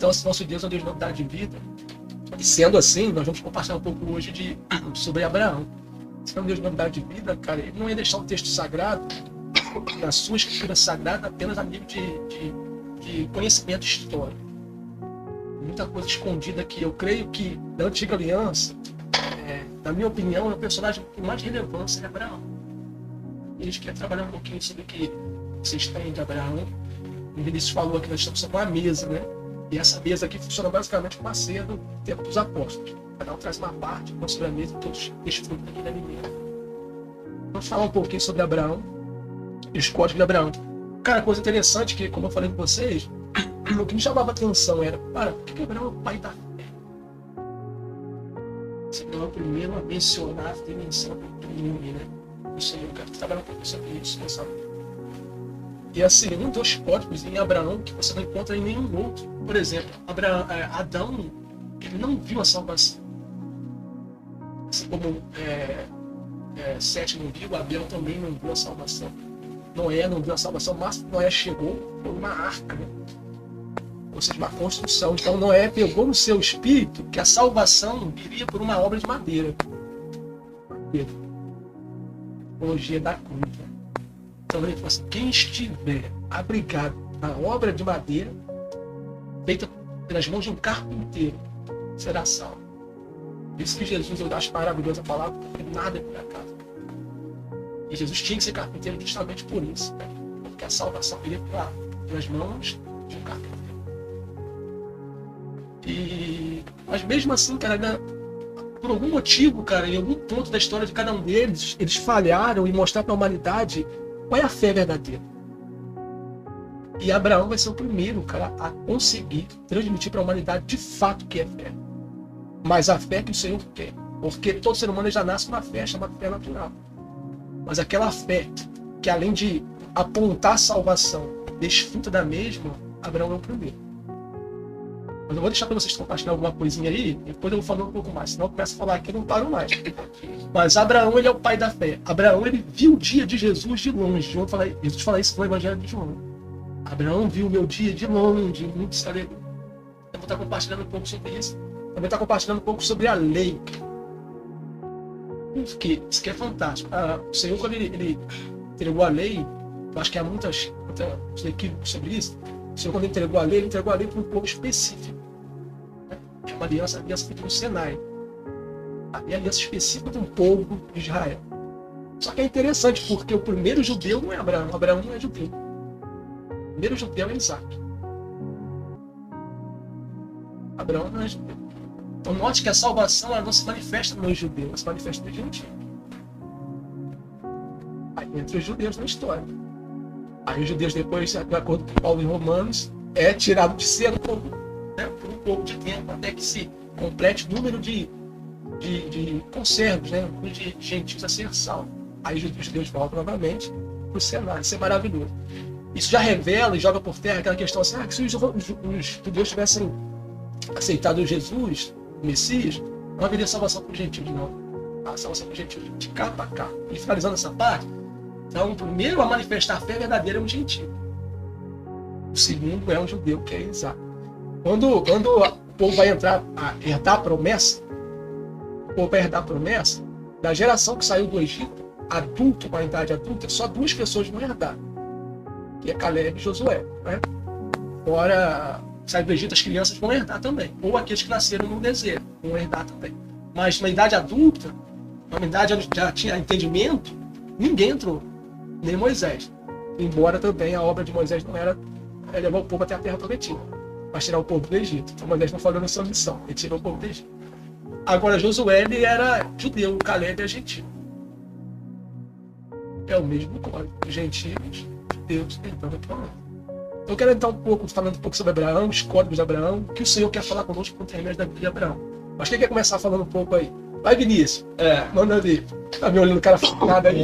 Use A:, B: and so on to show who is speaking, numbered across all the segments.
A: Então, esse nosso Deus é um Deus de novidade de vida. E sendo assim, nós vamos compartilhar um pouco hoje sobre Abraão. Se é um Deus de novidade de vida, cara, ele não ia deixar um texto sagrado, na sua escritura sagrada, apenas a nível de conhecimento histórico. Muita coisa escondida aqui. Eu creio que, da antiga aliança, na minha opinião, é o personagem com mais relevância é Abraão. E a gente quer trabalhar um pouquinho sobre o que vocês têm de Abraão. O Vinícius falou aqui, nós estamos com uma mesa, né? E essa mesa aqui funciona basicamente como a ceia do tempo dos apóstolos. Cada um traz uma parte, põe sobre a mesa e todos desfrutam aqui da alimento. Vamos falar um pouquinho sobre Abraão e os códigos de Abraão. Cara, coisa interessante que, como eu falei com vocês, o que me chamava a atenção era, cara, por que Abraão é o pai da fé? Você não é o primeiro a mencionar a dimensão do nome, né? Isso aí, eu quero trabalhar um pouco sobre isso, nessa. E assim, um dos códigos em Abraão que você não encontra em nenhum outro. Por exemplo, Adão, ele não viu a salvação. Assim como Sete não viu, Abel também não viu a salvação. Noé não viu a salvação, mas Noé chegou por uma arca, né? Ou seja, uma construção. Então Noé pegou no seu espírito que a salvação viria por uma obra de madeira. Teologia da cruz. Né? Então ele falou assim, quem estiver abrigado na obra de madeira, feita pelas mãos de um carpinteiro, será salvo. Isso que Jesus, eu acho maravilhosa a palavra, porque nada é por acaso. E Jesus tinha que ser carpinteiro justamente por isso, né? Porque a salvação viria pelas mãos de um carpinteiro. Mas mesmo assim, cara, por algum motivo, cara, em algum ponto da história de cada um deles, eles falharam em mostrar para a humanidade qual é a fé verdadeira. E Abraão vai ser o primeiro, cara, a conseguir transmitir para a humanidade de fato o que é fé. Mas a fé que o Senhor quer. Porque todo ser humano já nasce com uma fé chamada fé natural. Mas aquela fé que, além de apontar a salvação, desfruta da mesma, Abraão é o primeiro. Mas eu vou deixar para vocês compartilhar alguma coisinha aí, e depois eu vou falando um pouco mais, senão eu começo a falar aqui e não paro mais. Mas Abraão, ele é o pai da fé. Abraão, ele viu o dia de Jesus de longe. Jesus fala isso no Evangelho de João. Abraão viu o meu dia de longe, muito se alegrou. Eu vou estar compartilhando um pouco sobre isso. Também está compartilhando um pouco sobre a lei. Porque isso que é fantástico. O Senhor, quando ele entregou a lei, eu acho que há muitos equívocos sobre isso. O Senhor, quando ele entregou a lei para um povo específico. É uma aliança feita no Sinai. A aliança específica de um povo de Israel. Só que é interessante, porque o primeiro judeu não é Abraão. Abraão não é judeu. O primeiro judeu é Isaac. Abraão não é judeu. Então note que a salvação ela não se manifesta no judeu, ela se manifesta no gentio. Aí entre os judeus na história. Aí os judeus depois, de acordo com Paulo em Romanos, é tirado de cena por um pouco de tempo, até que se complete o número de conservos, né? O número de gentios a ser salvo. Aí os judeus voltam novamente para o cenário. Isso é maravilhoso. Isso já revela e joga por terra aquela questão assim, que se os judeus tivessem aceitado Jesus, o Messias, não haveria salvação para os gentios, não. A salvação para os gentios de cá para cá. E finalizando essa parte, então o primeiro a manifestar a fé verdadeira é um gentio. O segundo é um judeu, que é Isaac. Quando o povo vai entrar a herdar a promessa, da geração que saiu do Egito, adulto, com a idade adulta, só duas pessoas vão herdar, que é Caleb e Josué. Né? Fora sai do Egito, as crianças vão herdar também. Ou aqueles que nasceram no deserto vão herdar também. Mas na idade adulta, na idade onde já tinha entendimento, ninguém entrou. Nem Moisés. Embora também a obra de Moisés não era levar o povo até a terra prometida, mas tirar o povo do Egito. Então Moisés não falhou na sua missão. Ele tirou o povo do Egito. Agora Josué ele era judeu, Caleb é gentio. É o mesmo código. Gentios, judeus, então eu quero entrar falando um pouco sobre Abraão, os códigos de Abraão, o que o Senhor quer falar conosco com o intermédio da vida de Abraão. Mas quem quer começar falando um pouco aí? Vai, Vinícius. Manda ali. Tá me olhando o cara nada aí.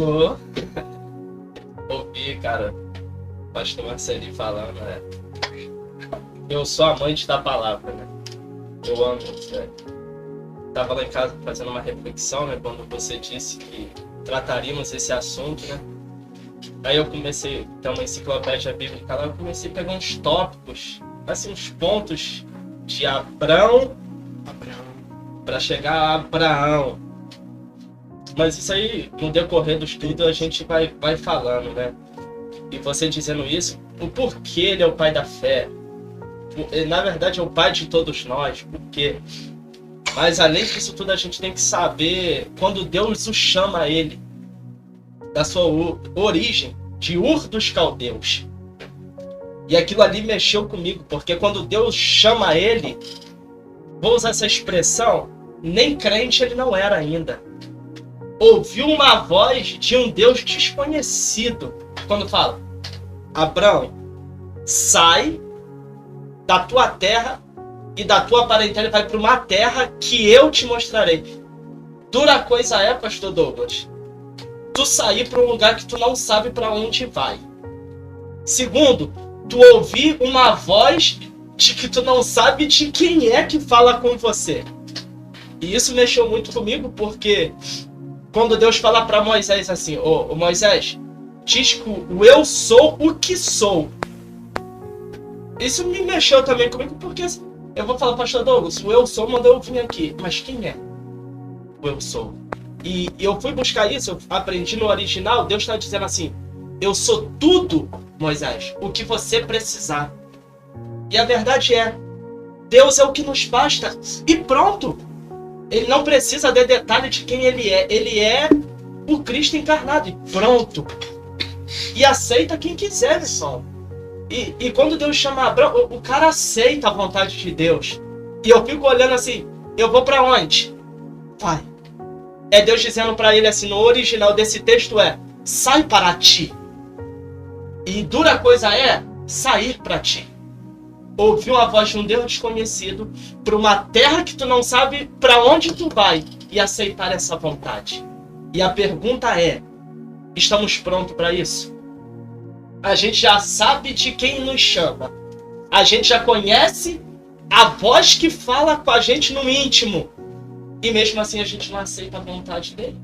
B: Ouvi, cara, o pastor Marcelinho falando, né? Eu sou amante da palavra, né? Eu amo, né? Tava lá em casa fazendo uma reflexão, né? Quando você disse que trataríamos esse assunto, né? Aí eu comecei a ter uma enciclopédia bíblica lá, eu comecei a pegar uns tópicos, assim, uns pontos de Abrão
A: Abraão.
B: para chegar a Abraão. Mas isso aí, no decorrer do estudo, a gente vai falando, né? E você dizendo isso, o porquê ele é o pai da fé. Na verdade, é o pai de todos nós. Por quê? Mas além disso tudo, a gente tem que saber quando Deus o chama a ele, da sua origem, de Ur dos Caldeus. E aquilo ali mexeu comigo, porque quando Deus chama ele, vou usar essa expressão, nem crente ele não era ainda. Ouviu uma voz de um Deus desconhecido. Quando fala, Abrão, sai da tua terra e da tua parentela e vai para uma terra que eu te mostrarei. Dura coisa é, pastor Douglas, tu sair para um lugar que tu não sabe para onde vai. Segundo, tu ouvir uma voz de que tu não sabe de quem é que fala com você. E isso mexeu muito comigo, porque quando Deus fala para Moisés assim, ô Moisés, diz que o eu sou o que sou. Isso me mexeu também comigo, porque eu vou falar, pastor Douglas, o eu sou mandou eu vir aqui. Mas quem é o eu sou? E eu fui buscar isso, eu aprendi no original, Deus está dizendo assim, eu sou tudo, Moisés, o que você precisar. E a verdade é, Deus é o que nos basta. E pronto. Ele não precisa de detalhe de quem ele é. Ele é o Cristo encarnado. E pronto. E aceita quem quiser, pessoal. E quando Deus chama Abraão, o cara aceita a vontade de Deus. E eu fico olhando assim, eu vou para onde? Vai. É Deus dizendo para ele assim, no original desse texto é, sai para ti. E dura coisa é sair para ti. Ouvir uma voz de um Deus desconhecido para uma terra que tu não sabe para onde tu vai e aceitar essa vontade. E a pergunta é, estamos prontos para isso? A gente já sabe de quem nos chama. A gente já conhece a voz que fala com a gente no íntimo. E mesmo assim a gente não aceita a vontade dele.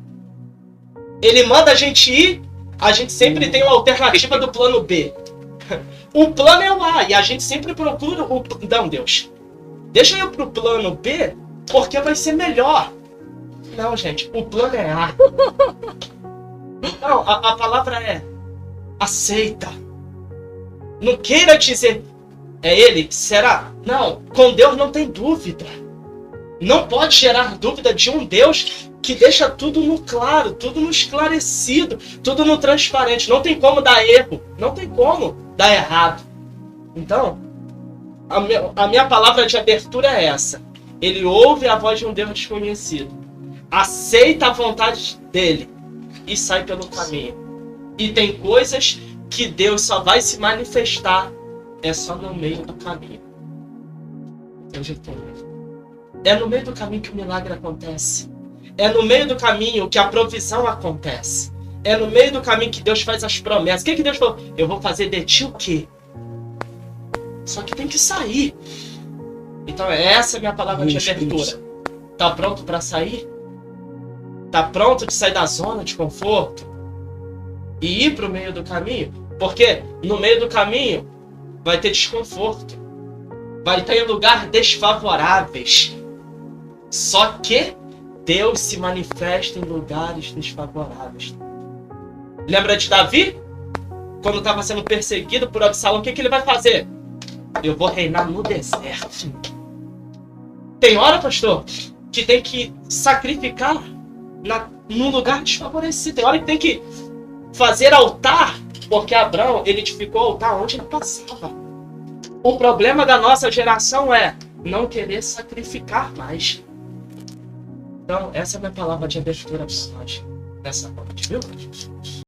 B: Ele manda a gente ir, a gente sempre tem uma alternativa do plano B. O plano é o A, e a gente sempre procura o... Não, Deus, deixa eu pro plano B, porque vai ser melhor. Não, gente, o plano é A. Não, a palavra é aceita. Não queira dizer, é ele? Será? Não, com Deus não tem dúvida. Não pode gerar dúvida de um Deus que deixa tudo no claro, tudo no esclarecido, tudo no transparente. Não tem como dar erro, não tem como dar errado. Então, a minha palavra de abertura é essa. Ele ouve a voz de um Deus desconhecido, aceita a vontade dele e sai pelo caminho. E tem coisas que Deus só vai se manifestar é só no meio do caminho. É no meio do caminho que o milagre acontece. É no meio do caminho que a provisão acontece. É no meio do caminho que Deus faz as promessas. O que Deus falou? Eu vou fazer de ti o quê? Só que tem que sair. Então essa é a minha palavra de abertura. Tá pronto para sair? Tá pronto de sair da zona de conforto? E ir para o meio do caminho? Porque no meio do caminho vai ter desconforto. Vai ter lugares desfavoráveis. Só que Deus se manifesta em lugares desfavoráveis. Lembra de Davi? Quando estava sendo perseguido por Absalão, o que ele vai fazer? Eu vou reinar no deserto. Tem hora, pastor, que tem que sacrificar num lugar desfavorecido. Tem hora que tem que fazer altar, porque Abraão, ele edificou altar onde ele passava. O problema da nossa geração é não querer sacrificar mais. Então, essa é a minha palavra de abertura para nós nessa noite, viu?